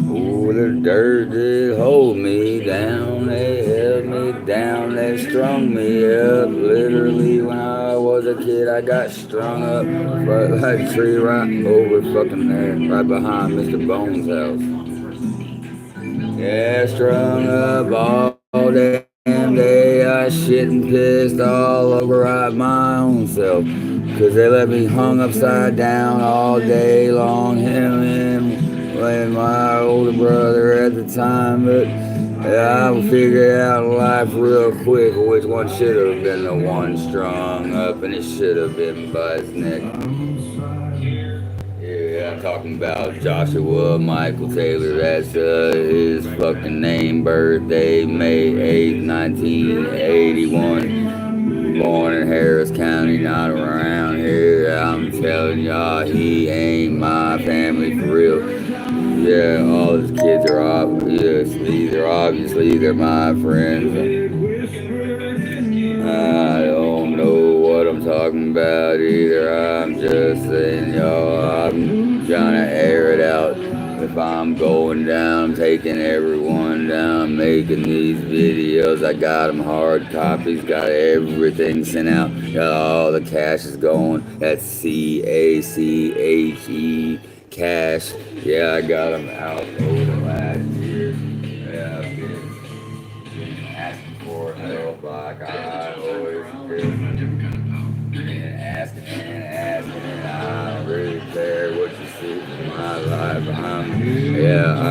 Oh, the dirt did hold me down. They held me down. They strung me up. Literally, when I was a kid, I got strung up right like a tree right over fucking there, right behind Mr. Bones' house. Yeah, strung up all damn day. I shit and pissed all over my own self. Cause they let me hung upside down all day long. Him and my older brother at the time. But yeah, I figured out life real quick which one should have been the one strung up. And it should have been by his neck. Yeah, I'm talking about Joshua Michael Taylor. That's his fucking name, birthday, May 8th, 1981. Born in Harris County, not around here. I'm telling y'all, he ain't my family for real. Yeah, all his kids are obviously they're my friends. I don't know what I'm talking about either. I'm just saying, y'all, I'm trying to air it out. If I'm going down, taking everyone down, making these videos, I got them hard copies, got everything sent out, got all the cash is going. That's CACHE, cash. Yeah, I got them out over the last year. Yeah, I've been asking for help like I always do. And asking and asking, and I don't really care what you see in my life.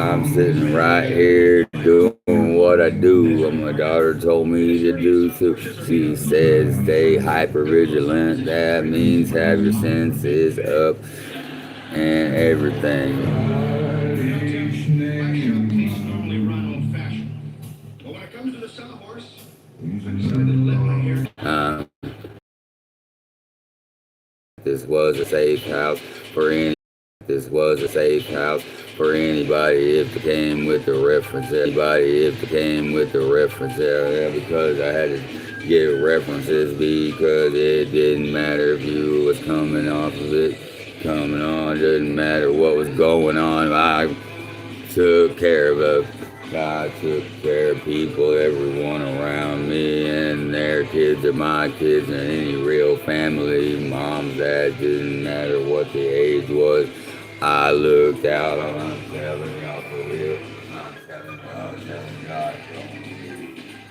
I'm sitting right here doing what I do. What my daughter told me to do too. She says stay hyper vigilant. That means have your senses up and everything. Um, this was a safe house for any. This was a safe house for anybody if it came with the reference. Anybody if it came with the reference area because I had to get references because it didn't matter if you was coming off of it, coming on. It didn't matter what was going on. I took care of it. I took care of people, everyone around me, and their kids are my kids, and any real family, moms, dads, didn't matter what the age was. I looked out on them, telling y'all for real. I'm telling y'all,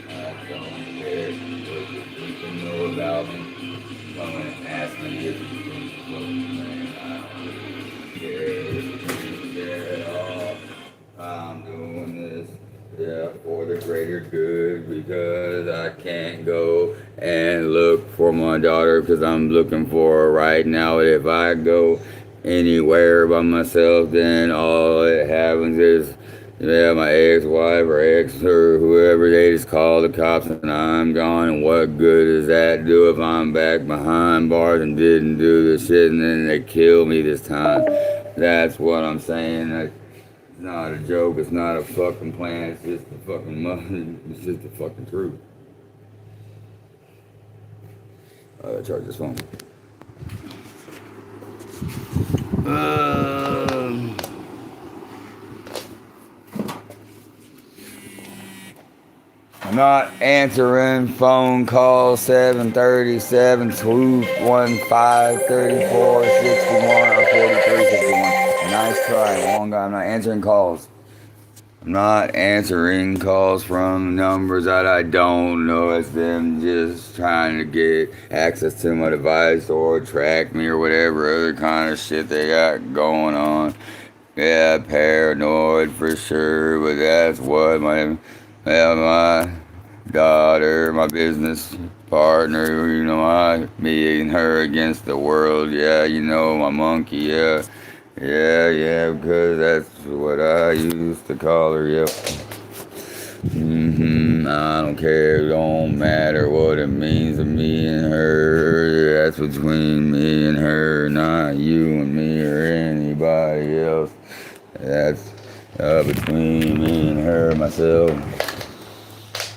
I don't care what you people know about me. Come and ask me if you think I don't care at all. I'm doing this, yeah, for the greater good because I can't go and look for my daughter because I'm looking for her right now. If I go anywhere by myself, then all it happens is, yeah, my ex-wife or ex or whoever, they just call the cops and I'm gone. And what good does that do if I'm back behind bars and didn't do the shit and then they kill me this time? That's what I'm saying. It's not a joke. It's not a fucking plan. It's just the fucking it's just the fucking truth. I gotta charge this phone. I'm not answering phone calls 737 swoop 15 34 61 or 43 61. Nice try, long guy. I'm not answering calls. I'm not answering calls from numbers that I don't know. It's them just trying to get access to my device or track me or whatever other kind of shit they got going on. Yeah, paranoid for sure, but that's what my daughter, my business partner, me and her against the world. Yeah, my monkey. Yeah. Yeah, because that's what I used to call her, yep. I don't care, it don't matter what it means to me and her. That's between me and her, not you and me or anybody else. That's between me and her, myself.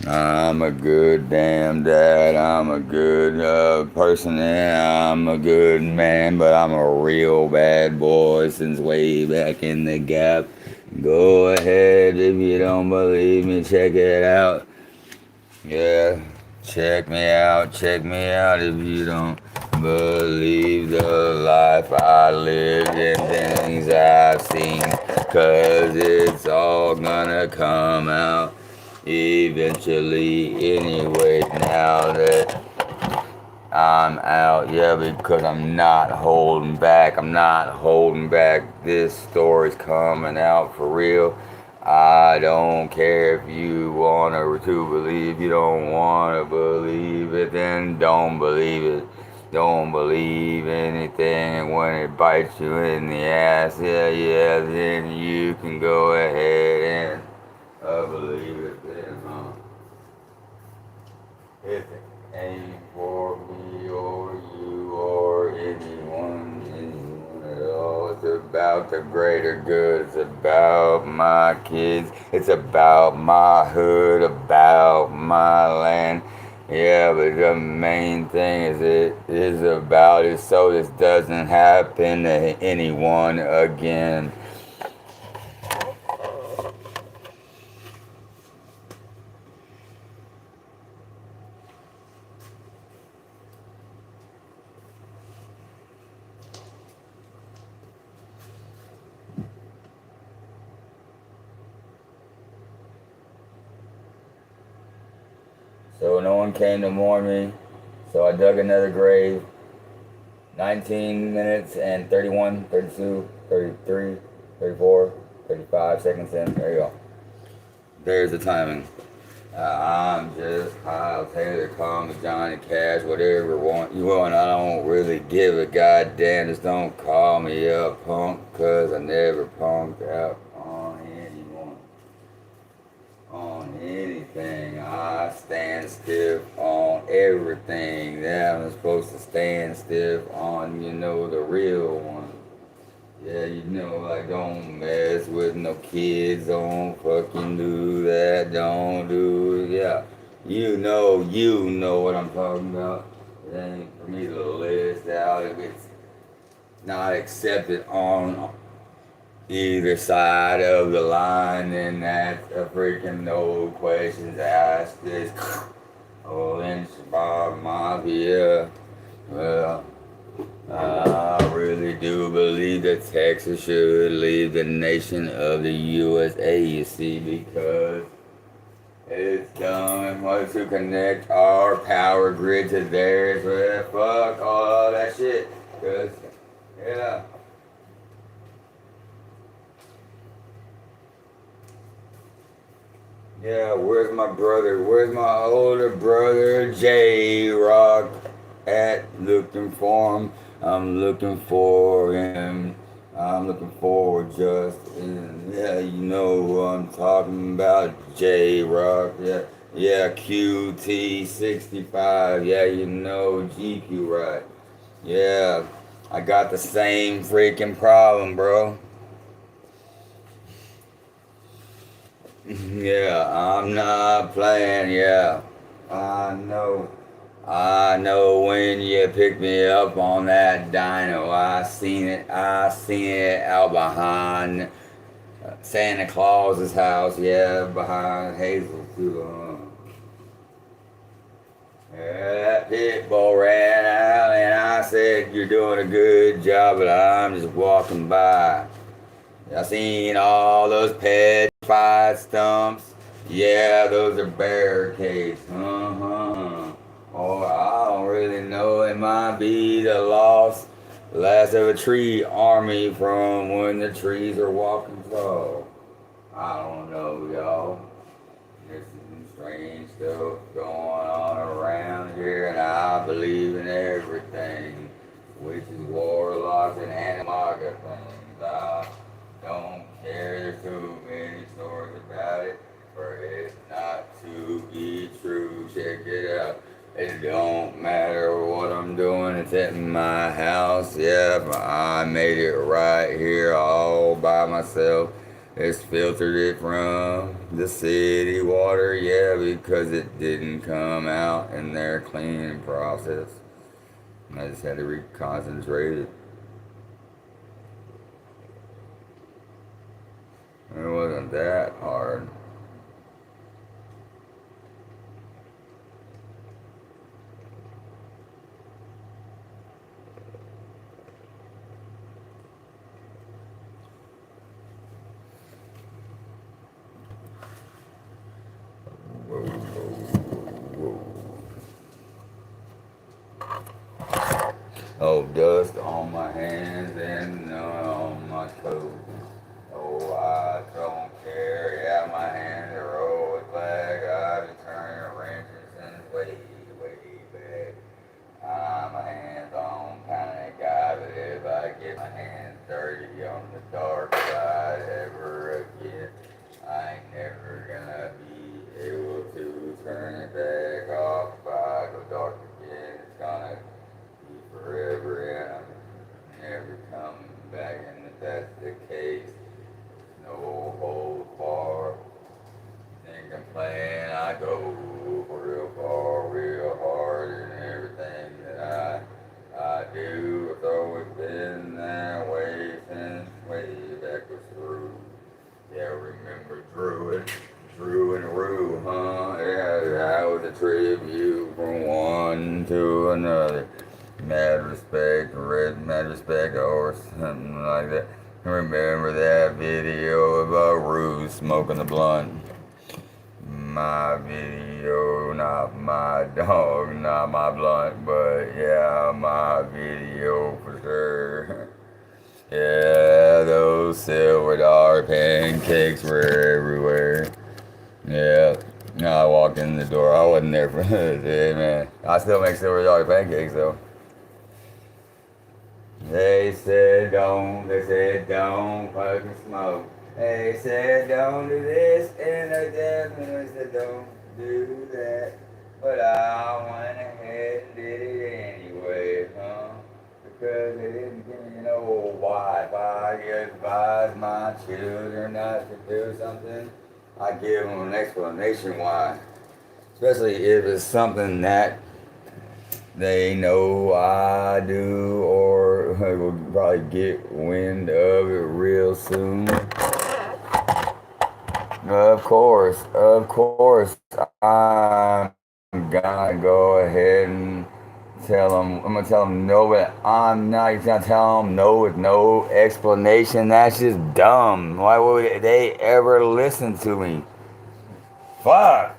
I'm a good damn dad. I'm a good person, and I'm a good man. But I'm a real bad boy since way back in the gap. Go ahead if you don't believe me, check it out. Yeah, check me out if you don't believe the life I lived and things I've seen. Cause it's all gonna come out eventually anyway. Now that I'm out, yeah, because I'm not holding back. I'm not holding back. This story's coming out for real. I don't care if you want to believe. You don't want to believe it, then don't believe it. Don't believe anything, and when it bites you in the ass, yeah, yeah, then you can go ahead and believe it, then, If it ain't for me or you or anyone at all, it's about the greater good. It's about my kids. It's about my hood, about my land. Yeah, but the main thing is it is about it so this doesn't happen to anyone again. So no one came to mourn me. So I dug another grave. 19 minutes and 31, 32, 33, 34, 35 seconds in. There you go. There's the timing. I'm just Kyle Taylor, call me Johnny Cash, whatever you want. I don't really give a goddamn. Just don't call me a punk, cause I never punked out on anyone. On anything. I stand stiff on everything that I'm supposed to stand stiff on, the real one. Yeah, like don't mess with no kids, don't fucking do that, don't do, yeah. You know what I'm talking about. It ain't for me to list out if it's not accepted on either side of the line, then that's a freaking no questions asked. This Lynch Bob Mafia. Well, I really do believe that Texas should leave the nation of the USA, you see, because it's dumb and wants to connect our power grid to theirs. Well, fuck all that shit. Cause, yeah. Yeah, where's my brother? Where's my older brother, J Rock, at? Looking for him. I'm looking for him. I'm looking for Justin. Yeah, you know who I'm talking about, J Rock. Yeah, yeah, QT65. Yeah, you know GQ, right? Yeah, I got the same freaking problem, bro. Yeah, I'm not playing, yeah. I know. I know when you picked me up on that dino. I seen it out behind Santa Claus's house, yeah, behind Hazel too. Yeah, that pit bull ran out and I said, you're doing a good job, but I'm just walking by. I seen all those petrified stumps. Yeah, those are barricades. Or I don't really know. It might be the last of a tree army from when the trees are walking tall. I don't know, y'all. There's some strange stuff going on around here, and I believe in everything, which is warlocks and animaga things. I don't care, there's too many stories about it for it not to be true. Check it out. It don't matter what I'm doing, it's at my house. Yeah, I made it right here all by myself. It's filtered it from the city water, yeah, because it didn't come out in their cleaning process. And I just had to reconcentrate it. It wasn't that hard. Whoa, whoa, whoa. Oh, dust on my hands and on my toes. Oh, I don't care. Yeah, my hands are always black. I've been turning wrenches since way, way back. I'm a hands-on kind of guy, but if I get my hands dirty on the dark side ever again, I ain't never gonna be able to turn it back off. If I go dark again, it's gonna be forever, and I'm never coming back. And if that's the case, no hold bar. Think I'm playing, I go real far, real hard, and everything that I do. It's always been that way since way back was through. Yeah, remember Drew and Rue, huh? Yeah, that was a tribute from one to another. Mad respect, or something like that. Remember that video about Rue smoking the blunt? My video, not my dog, not my blunt, but yeah, my video for sure. Yeah, those silver dollar pancakes were everywhere. Yeah, I walked in the door. I wasn't there for it, man. I still make silver dollar pancakes though. They said don't fucking smoke. They said don't do this, and they definitely said don't do that. But I went ahead and did it anyway, huh? Because they didn't give me no why. If I advise my children not to do something, I give them an explanation why. Especially if it's something that they know I do, or will probably get wind of it real soon. Of course, I'm gonna go ahead and tell them. I'm gonna tell them no, but I'm not gonna tell them no with no explanation. That's just dumb. Why would they ever listen to me? Fuck.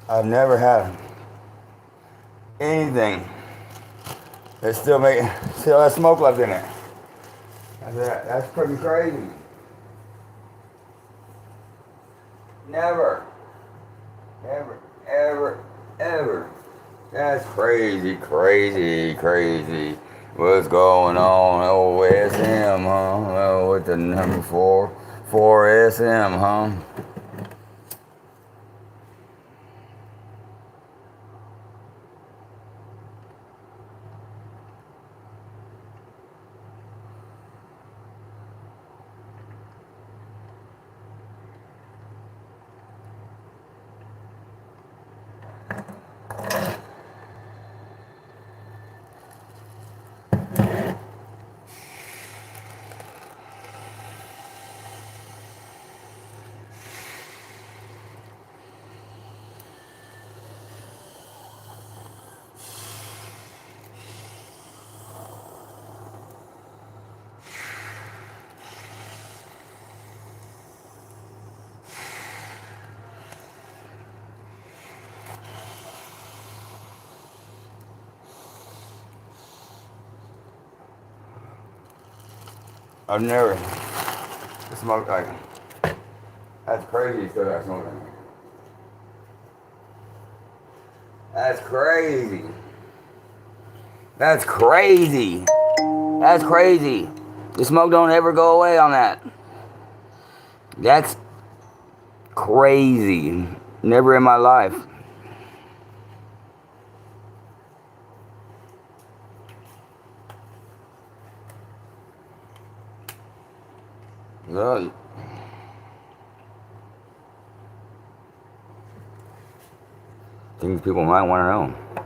I've never had anything that still has smoke left in it. That's pretty crazy. Never, ever, ever, ever. That's crazy, crazy, crazy. What's going on? Oh, SM, huh? Oh, with the number 4SM, huh? I've never smoked like. That's crazy. You still got smoking. That's crazy. That's crazy. That's crazy. The smoke don't ever go away on that. That's crazy. Never in my life. Look. Things people might want to know.